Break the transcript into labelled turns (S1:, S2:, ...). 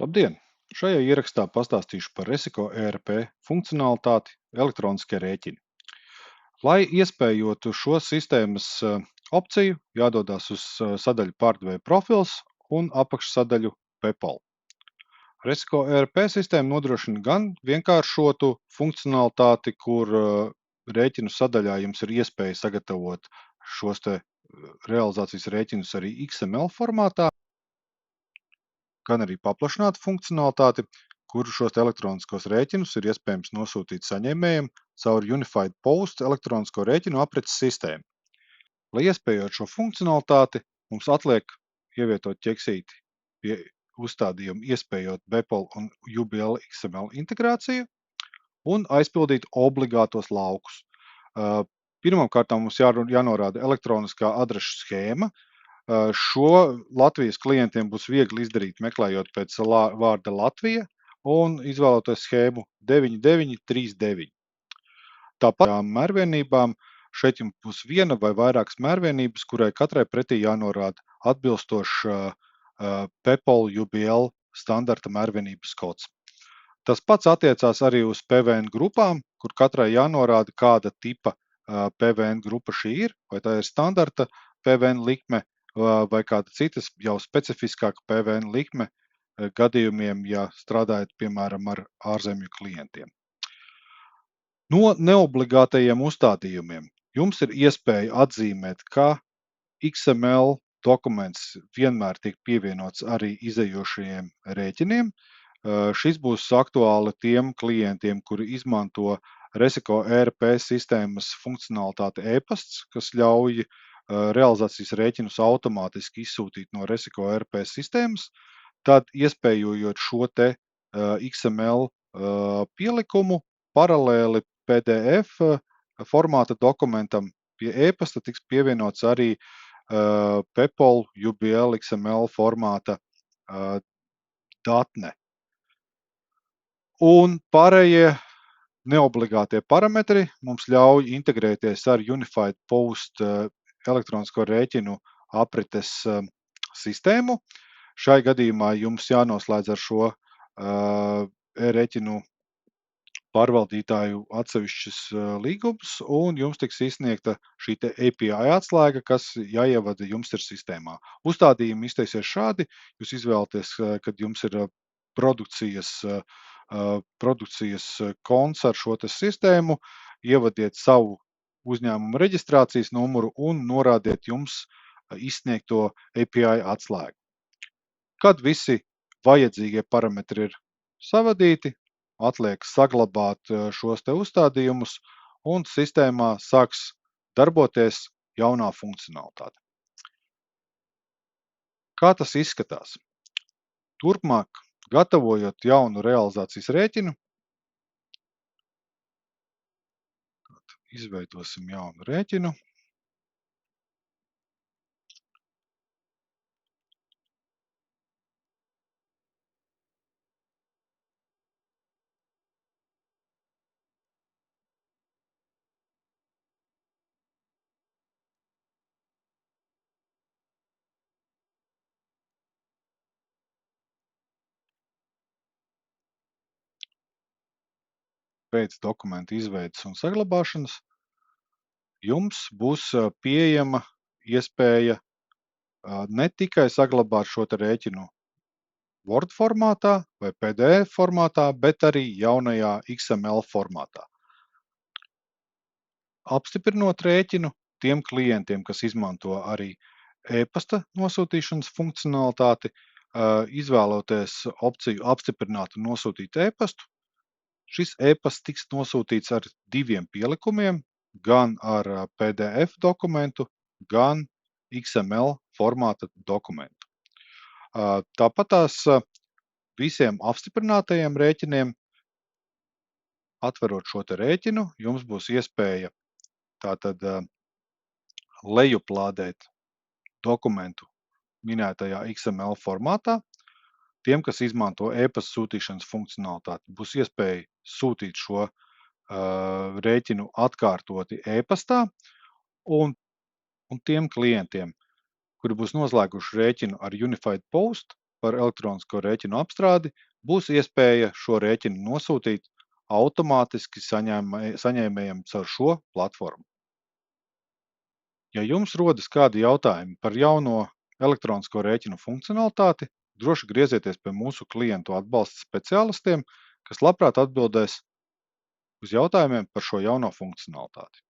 S1: Labdien! Šajā ierakstā pastāstīšu par Resiko ERP funkcionalitāti elektroniskie rēķini. Lai iespējotu šo sistēmas opciju, jādodas uz sadaļu pārdevēja profils un apakšsadaļu PayPal. Resiko ERP sistēma nodrošina gan vienkāršotu funkcionalitāti, kur rēķinu sadaļā jums ir iespēja sagatavot šos te realizācijas rēķinus arī XML formātā, gan arī paplašinātu funkcionalitāti, kur šos elektroniskos rēķinus ir iespējams nosūtīt saņēmējiem caur Unified Post elektronisko rēķinu aprits sistēmu. Lai iespējot šo funkcionalitāti, mums atliek ievietot ķeksīti pie uzstādījuma iespējot BPOL un UBL XML integrāciju un aizpildīt obligātos laukus. Pirmkārt, mums jānorāda elektroniskā adrešu schēma. Šo Latvijas klientiem būs viegli izdarīt, meklējot pēc vārda Latvija un izvēloties schēmu 9939. Tāpat mērvienībām šeit jums būs viena vai vairākas mērvienības, kurai katrai pretī jānorāda atbilstošs PayPal UBL standarta mērvienības kods. Tas pats attiecās arī uz PVN grupām, kur katrai jānorāda, kāda tipa PVN grupa šī ir, vai tā ir standarta PVN likme, vai kāda citas jau specifiskāka PVN likme gadījumiem, ja strādājat, piemēram, ar ārzemju klientiem. No neobligātajiem uzstādījumiem jums ir iespēja atzīmēt, ka XML dokuments vienmēr tiek pievienots arī izējošajiem rēķiniem. Šis būs aktuāli tiem klientiem, kuri izmanto Resiko ERP sistēmas funkcionalitāti e-pasts, kas ļauj realizācijas rēķinus automātiski izsūtīt no Resiko ERP sistēmas, tad iespējojot šo te XML pielikumu paralēli PDF formāta dokumentam pie e-pasta tiks pievienots arī PayPal UBL XML formāta datne. Un pārējie neobligātie parametri mums ļauj integrēties ar Unified Post elektronisko rēķinu aprites sistēmu. Šai gadījumā jums jānoslēdz ar šo rēķinu pārvaldītāju atsevišķus līgumus, un jums tiks izsniegta šī te API atslēga, kas jāievada jums ir sistēmā. Uzstādījumi izteiksies šādi, jūs izvēlaties, kad jums ir produkcijas konts ar šo te sistēmu, ievadiet savu uzņēmumu reģistrācijas numuru un norādiet jums izsniegto API atslēgu. Kad visi vajadzīgie parametri ir savadīti, atliek saglabāt šos te uzstādījumus un sistēmā sāks darboties jaunā funkcionalitāte. Kā tas izskatās? Turpmāk, gatavojot jaunu realizācijas rēķinu, izveidosim jaunu rēķinu. Pēc dokumentu izveides un saglabāšanas jums būs pieejama iespēja ne tikai saglabāt šo te rēķinu Word formātā vai PDF formātā, bet arī jaunajā XML formātā. Apstiprinot rēķinu tiem klientiem, kas izmanto arī e-pasta nosūtīšanas funkcionalitāti, izvēloties opciju apstiprināt un nosūtīt e-pastu, šis e-pasts tiks nosūtīts ar diviem pielikumiem, gan ar PDF dokumentu, gan XML formāta dokumentu. Tāpatās visiem apstiprinātajiem rēķiniem, atverot šo te rēķinu, jums būs iespēja tātad lejuplādēt dokumentu minētajā XML formātā. Tiem, kas izmanto e-pasta sūtīšanas funkcionalitāti, būs iespēja sūtīt šo rēķinu atkārtoti e-pastā, un tiem klientiem, kuri būs noslēguši rēķinu ar Unified Post par elektronisko rēķinu apstrādi, būs iespēja šo rēķinu nosūtīt automātiski saņēmējam caur šo platformu. Ja jums rodas kādi jautājumi par jauno elektronisko rēķinu funkcionalitāti, droši griezieties pie mūsu klientu atbalsta speciālistiem, kas labprāt atbildēs uz jautājumiem par šo jauno funkcionalitāti.